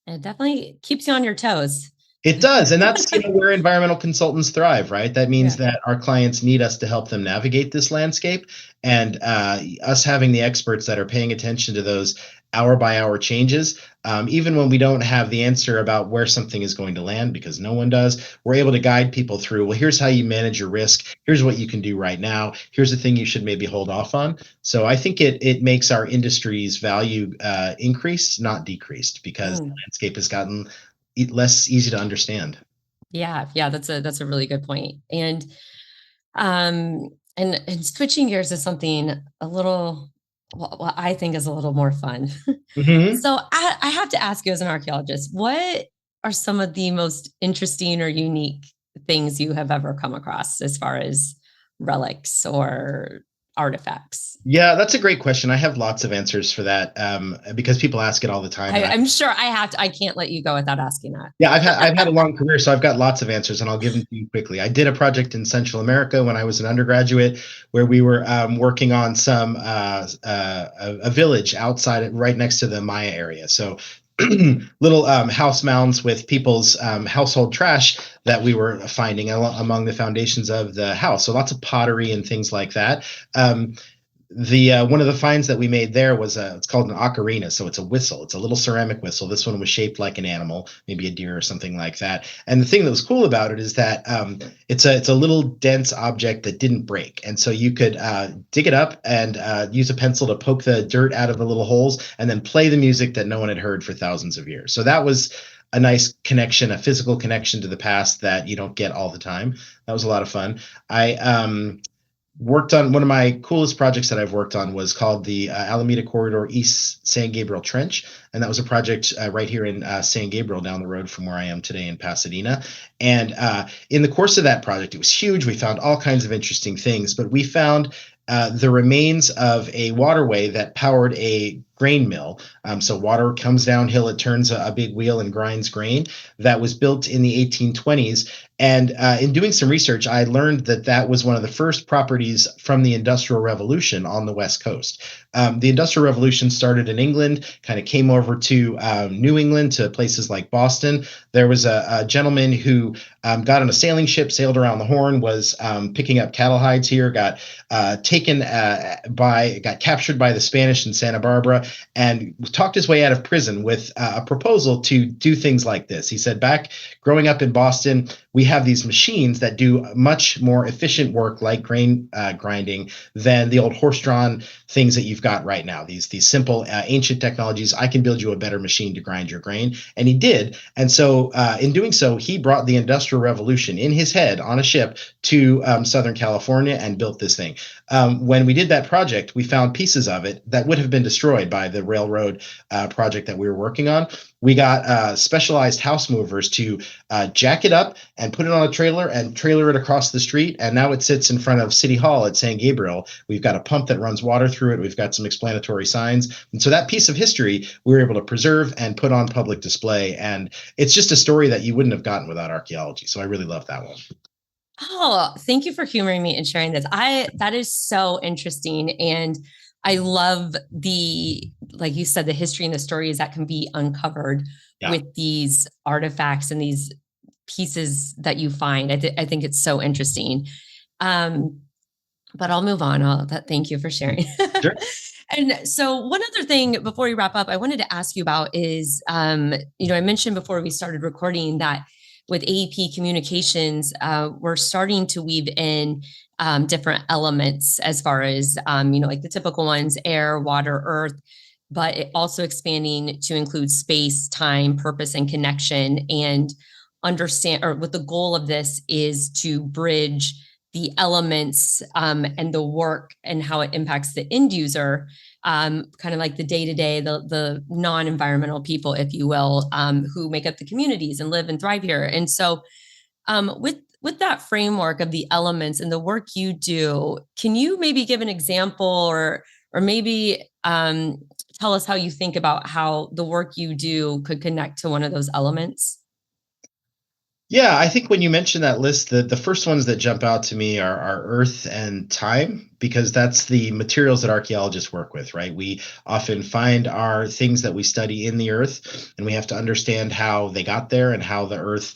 It definitely keeps you on your toes. It does. And that's where environmental consultants thrive, right? That means that our clients need us to help them navigate this landscape. And us having the experts that are paying attention to those hour by hour changes, even when we don't have the answer about where something is going to land, because no one does, we're able to guide people through, well, here's how you manage your risk. Here's what you can do right now. Here's the thing you should maybe hold off on. So I think it makes our industry's value increased, not decreased, because the landscape has gotten less easy to understand. Yeah, that's a really good point. And switching gears to something a little, what I think is a little more fun. Mm-hmm. So I have to ask you, as an archaeologist, what are some of the most interesting or unique things you have ever come across as far as relics or artifacts? Yeah, that's a great question. I have lots of answers for that because people ask it all the time. I'm sure I have to. I can't let you go without asking that. Yeah, I've had a long career, so I've got lots of answers, and I'll give them to you quickly. I did a project in Central America when I was an undergraduate, where we were working on some a village outside, right next to the Maya area. So little house mounds with people's household trash that we were finding among the foundations of the house. So lots of pottery and things like that. One of the finds that we made there was it's called an ocarina. So it's a whistle. It's a little ceramic whistle. This one was shaped like an animal, maybe a deer or something like that. And the thing that was cool about it is that it's a little dense object that didn't break. And so you could dig it up and use a pencil to poke the dirt out of the little holes and then play the music that no one had heard for thousands of years. So that was a nice connection, a physical connection to the past that you don't get all the time. That was a lot of fun. I worked on one of my coolest projects that I've worked on was called the Alameda Corridor East San Gabriel Trench. And that was a project right here in San Gabriel, down the road from where I am today in Pasadena. And in the course of that project, it was huge. We found all kinds of interesting things, but we found the remains of a waterway that powered a grain mill. So water comes downhill, it turns a big wheel and grinds grain, that was built in the 1820s. And in doing some research, I learned that was one of the first properties from the Industrial Revolution on the West Coast. The Industrial Revolution started in England, kind of came over to New England, to places like Boston. There was a gentleman who got on a sailing ship, sailed around the Horn, was picking up cattle hides here, got captured by the Spanish in Santa Barbara, and talked his way out of prison with a proposal to do things like this. He said, back growing up in Boston, we have these machines that do much more efficient work like grain grinding than the old horse-drawn things that you've got right now. These simple ancient technologies. I can build you a better machine to grind your grain. And he did. And so in doing so, he brought the Industrial Revolution in his head on a ship to Southern California and built this thing. when we did that project, we found pieces of it that would have been destroyed by the railroad project that we were working on. We got specialized house movers to jack it up and put it on a trailer and trailer it across the street. And now it sits in front of City Hall at San Gabriel. We've got a pump that runs water through it. We've got some explanatory signs. And so that piece of history we were able to preserve and put on public display. And it's just a story that you wouldn't have gotten without archaeology. So I really love that one. Oh, thank you for humoring me and sharing this. That is so interesting. And I love like you said, the history and the stories that can be uncovered with these artifacts and these pieces that you find. I think it's so interesting. But I'll move on. Thank you for sharing. Sure. And so one other thing before we wrap up, I wanted to ask you about is, I mentioned before we started recording that with AEP Communications, we're starting to weave in different elements as far as, like the typical ones, air, water, earth, but also expanding to include space, time, purpose, and connection, and understand, or what the goal of this is to bridge the elements and the work and how it impacts the end user, kind of like the day-to-day, the non-environmental people, if you will, who make up the communities and live and thrive here. And so with that framework of the elements and the work you do, can you maybe give an example or maybe tell us how you think about how the work you do could connect to one of those elements? Yeah, I think when you mention that list, the first ones that jump out to me are earth and time, because that's the materials that archaeologists work with, right? We often find our things that we study in the earth, and we have to understand how they got there and how the earth,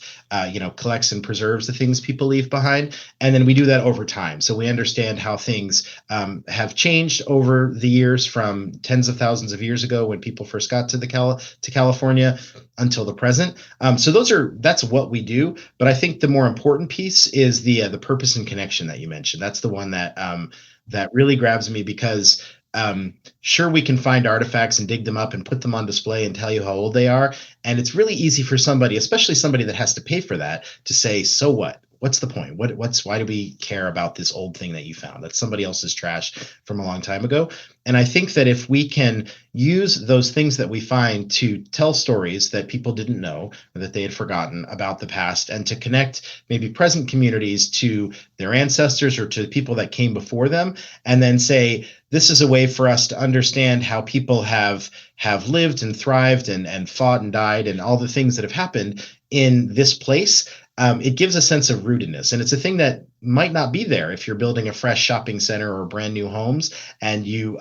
collects and preserves the things people leave behind. And then we do that over time. So we understand how things have changed over the years from tens of thousands of years ago when people first got to California until the present. So that's what we do. But I think the more important piece is the purpose and connection that you mentioned. That's the one that really grabs me, because sure, we can find artifacts and dig them up and put them on display and tell you how old they are. And it's really easy for somebody, especially somebody that has to pay for that, to say, so what? What's the point? Why do we care about this old thing that you found? That's somebody else's trash from a long time ago. And I think that if we can use those things that we find to tell stories that people didn't know or that they had forgotten about the past, and to connect maybe present communities to their ancestors or to people that came before them, and then say, this is a way for us to understand how people have lived and thrived and fought and died and all the things that have happened in this place. It gives a sense of rootedness, and it's a thing that might not be there if you're building a fresh shopping center or brand new homes, and you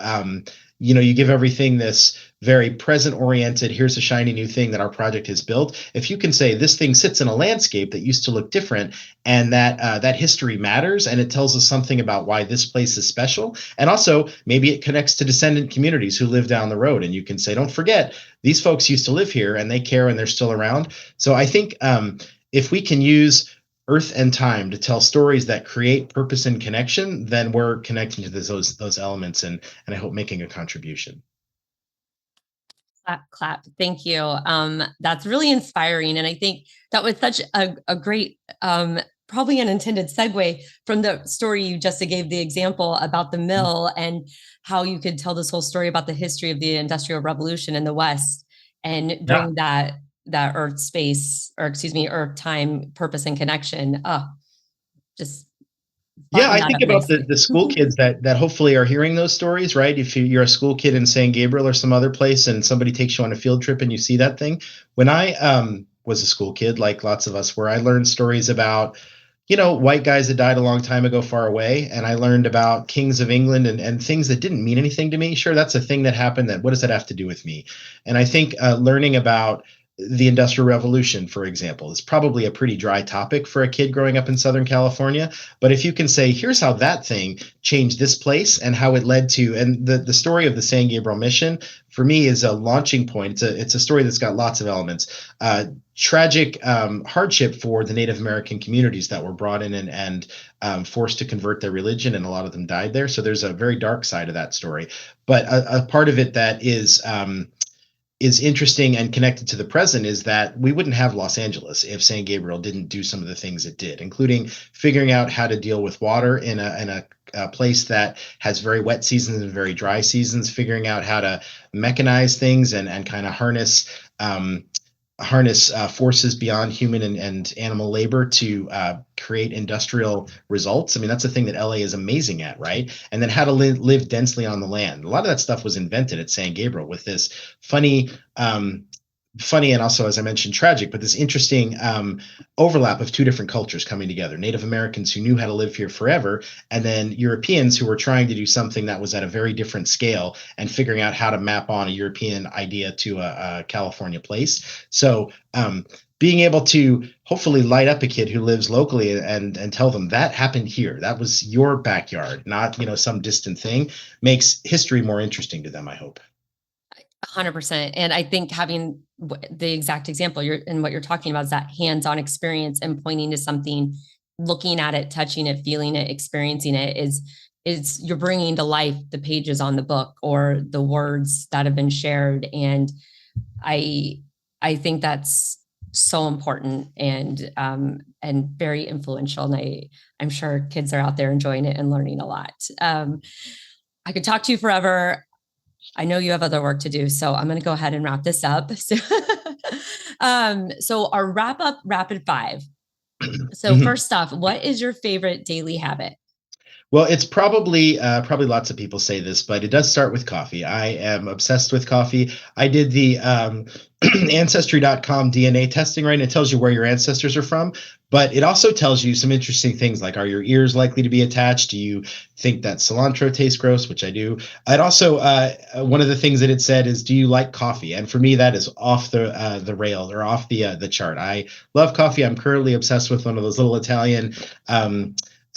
give everything this very present-oriented, here's a shiny new thing that our project has built. If you can say this thing sits in a landscape that used to look different, and that history matters, and it tells us something about why this place is special, and also maybe it connects to descendant communities who live down the road, and you can say, don't forget, these folks used to live here, and they care, and they're still around. So I think if we can use earth and time to tell stories that create purpose and connection, then we're connecting to those elements, and I hope making a contribution. Clap, clap. Thank you. That's really inspiring. And I think that was such a great, probably an intended segue from the story you just gave, the example about the mill and how you could tell this whole story about the history of the Industrial Revolution in the West and bring that earth space, or excuse me, earth time, purpose, and connection. Just Yeah, I think about the school kids that hopefully are hearing those stories, right? If you're a school kid in San Gabriel or some other place, and somebody takes you on a field trip and you see that thing. When I was a school kid, like lots of us were, I learned stories about white guys that died a long time ago far away. And I learned about kings of England and things that didn't mean anything to me. Sure, that's a thing that happened. What does that have to do with me? And I think learning about the Industrial Revolution, for example, is probably a pretty dry topic for a kid growing up in Southern California. But if you can say, here's how that thing changed this place and how it led to, and the story of the San Gabriel mission, for me, is a launching point. It's a story that's got lots of elements. Tragic hardship for the Native American communities that were brought in and forced to convert their religion, and a lot of them died there. So there's a very dark side of that story. But a part of it that is interesting and connected to the present is that we wouldn't have Los Angeles if San Gabriel didn't do some of the things it did, including figuring out how to deal with water in a place that has very wet seasons and very dry seasons, figuring out how to mechanize things and kind of um, harness forces beyond human and animal labor to create industrial results. I mean, that's a thing that LA is amazing at, right? And then how to live densely on the land. A lot of that stuff was invented at San Gabriel with this funny, funny and also, as I mentioned, tragic, but this interesting overlap of two different cultures coming together. Native Americans who knew how to live here forever, and then Europeans who were trying to do something that was at a very different scale and figuring out how to map on a European idea to a California place. So being able to hopefully light up a kid who lives locally and tell them that happened here, that was your backyard, not some distant thing, makes history more interesting to them, I hope. 100%. And I think having the exact example and what you're talking about is that hands-on experience and pointing to something, looking at it, touching it, feeling it, experiencing it is you're bringing to life the pages on the book or the words that have been shared. And I think that's so important and very influential. And I'm sure kids are out there enjoying it and learning a lot. I could talk to you forever. I know you have other work to do, so I'm going to go ahead and wrap this up. So our wrap up rapid five. So first off, what is your favorite daily habit? Well, it's probably lots of people say this, but it does start with coffee. I am obsessed with coffee. I did the ancestry.com DNA testing, right? And it tells you where your ancestors are from, but it also tells you some interesting things like, are your ears likely to be attached? Do you think that cilantro tastes gross? Which I do. It also, one of the things that it said is, do you like coffee? And for me, that is off the rail or off the chart. I love coffee. I'm currently obsessed with one of those little Italian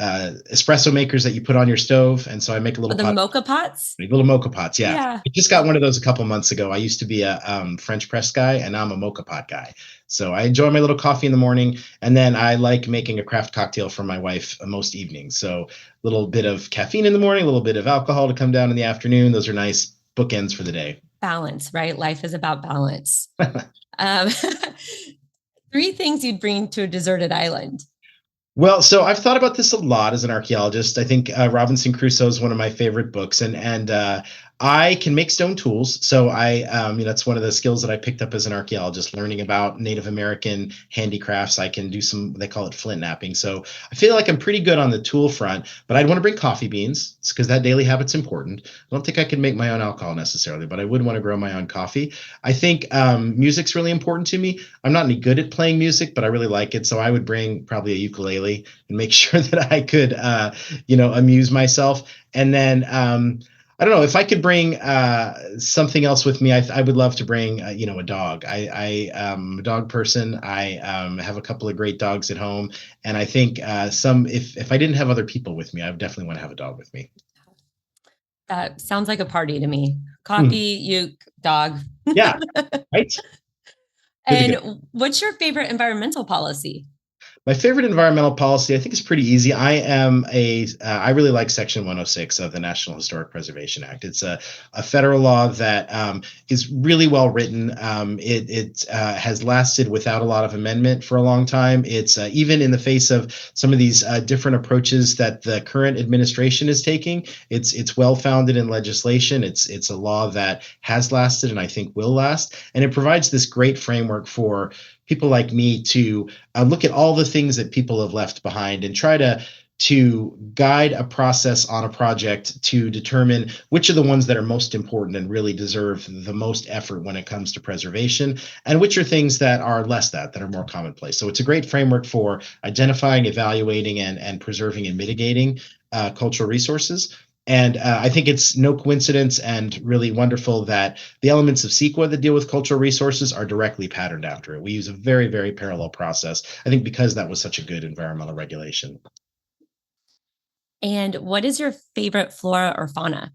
espresso makers that you put on your stove, and so I make a little mocha pots. Little mocha pots, yeah. I just got one of those a couple months ago. I used to be a French press guy, and now I'm a mocha pot guy. So I enjoy my little coffee in the morning, and then I like making a craft cocktail for my wife most evenings. So a little bit of caffeine in the morning, a little bit of alcohol to come down in the afternoon. Those are nice bookends for the day. Balance, right? Life is about balance. 3 things you'd bring to a deserted island. Well, so I've thought about this a lot as an archaeologist. I think Robinson Crusoe is one of my favorite books, and I can make stone tools. So that's one of the skills that I picked up as an archaeologist, learning about Native American handicrafts. I can do they call it flint knapping. So I feel like I'm pretty good on the tool front, but I'd want to bring coffee beans because that daily habit's important. I don't think I could make my own alcohol necessarily, but I would want to grow my own coffee. I think music's really important to me. I'm not any good at playing music, but I really like it. So I would bring probably a ukulele and make sure that I could, amuse myself. And then, I don't know if I could bring something else with me. I would love to bring, a dog. I am a dog person. I have a couple of great dogs at home, and I think if I didn't have other people with me, I would definitely want to have a dog with me. That sounds like a party to me. Coffee, uke, dog. Yeah, right. And what's your favorite environmental policy? My favorite environmental policy, I think, is pretty easy. I really like Section 106 of the National Historic Preservation Act. It's a federal law that is really well written. It has lasted without a lot of amendment for a long time. It's even in the face of some of these different approaches that the current administration is taking. It's well founded in legislation. It's a law that has lasted and I think will last, and it provides this great framework for people like me to look at all the things that people have left behind and try to guide a process on a project to determine which are the ones that are most important and really deserve the most effort when it comes to preservation, and which are things that are less that are more commonplace. So it's a great framework for identifying, evaluating, and preserving and mitigating cultural resources. And I think it's no coincidence and really wonderful that the elements of SWCA that deal with cultural resources are directly patterned after it. We use a very, very parallel process, I think, because that was such a good environmental regulation. And what is your favorite flora or fauna?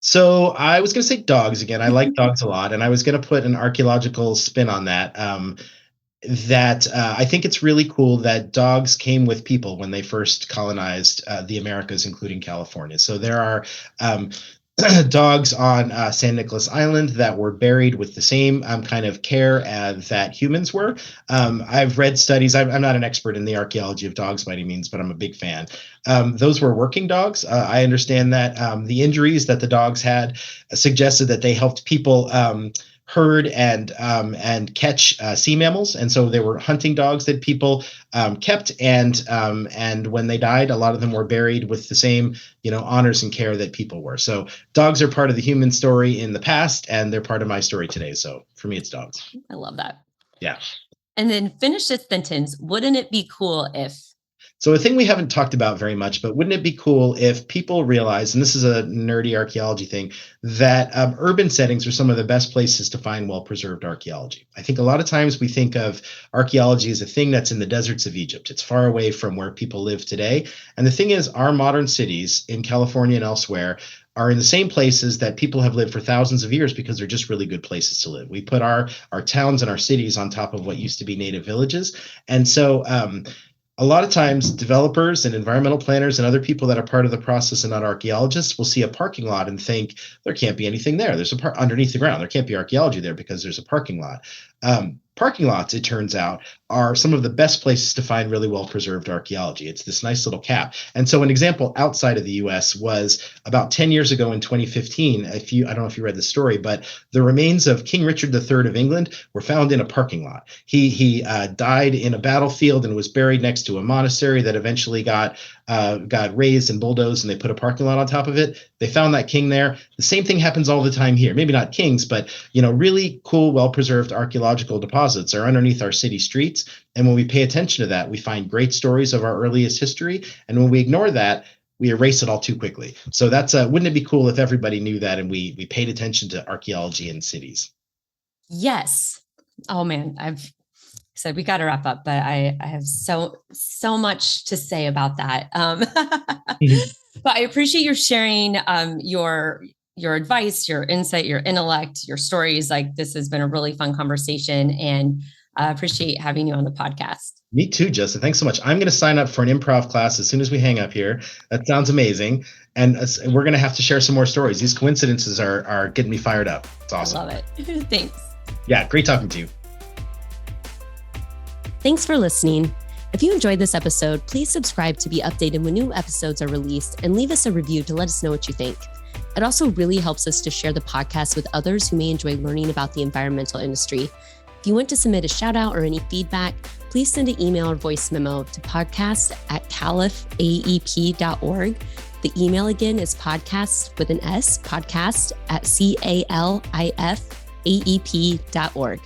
So I was going to say dogs again. I like dogs a lot, and I was going to put an archaeological spin on that. I think it's really cool that dogs came with people when they first colonized the Americas, including California. So there are dogs on San Nicolas Island that were buried with the same kind of care that humans were. I've read studies. I'm not an expert in the archaeology of dogs by any means, but I'm a big fan. Those were working dogs. I understand that the injuries that the dogs had suggested that they helped people herd and catch sea mammals, and so they were hunting dogs that people kept. And when they died, a lot of them were buried with the same honors and care that people were. So dogs are part of the human story in the past, and they're part of my story today. So for me, it's dogs. I love that. Yeah. And then finish this sentence. Wouldn't it be cool if? So a thing we haven't talked about very much, but wouldn't it be cool if people realize, and this is a nerdy archaeology thing, that urban settings are some of the best places to find well-preserved archaeology? I think a lot of times we think of archaeology as a thing that's in the deserts of Egypt. It's far away from where people live today. And the thing is, our modern cities in California and elsewhere are in the same places that people have lived for thousands of years because they're just really good places to live. We put our towns and our cities on top of what used to be native villages. And so a lot of times developers and environmental planners and other people that are part of the process and not archaeologists will see a parking lot and think there can't be anything there. There's a underneath the ground. There can't be archaeology there because there's a parking lot. Parking lots, it turns out, are some of the best places to find really well-preserved archaeology. It's this nice little cap. And so an example outside of the U.S. was about 10 years ago in 2015. I don't know if you read the story, but the remains of King Richard III of England were found in a parking lot. He died in a battlefield and was buried next to a monastery that eventually got raised and bulldozed, and they put a parking lot on top of it. They found that king there. The same thing happens all the time here. Maybe not kings, but really cool, well-preserved archaeological deposits are underneath our city streets. And when we pay attention to that, we find great stories of our earliest history. And when we ignore that, we erase it all too quickly. So that's wouldn't it be cool if everybody knew that and we paid attention to archaeology in cities? Yes. Oh man, I've said we got to wrap up, but I have so much to say about that. But I appreciate you sharing your advice, your insight, your intellect, your stories. Like, this has been a really fun conversation, and I appreciate having you on the podcast. Me too, Justin. Thanks so much. I'm going to sign up for an improv class as soon as we hang up here. That sounds amazing. And we're going to have to share some more stories. These coincidences are getting me fired up. It's awesome. I love it. Thanks. Yeah, great talking to you. Thanks for listening. If you enjoyed this episode, please subscribe to be updated when new episodes are released, and leave us a review to let us know what you think. It also really helps us to share the podcast with others who may enjoy learning about the environmental industry. If you want to submit a shout out or any feedback, please send an email or voice memo to podcast@califaep.org. The email again is podcast with an S, podcast@califaep.org.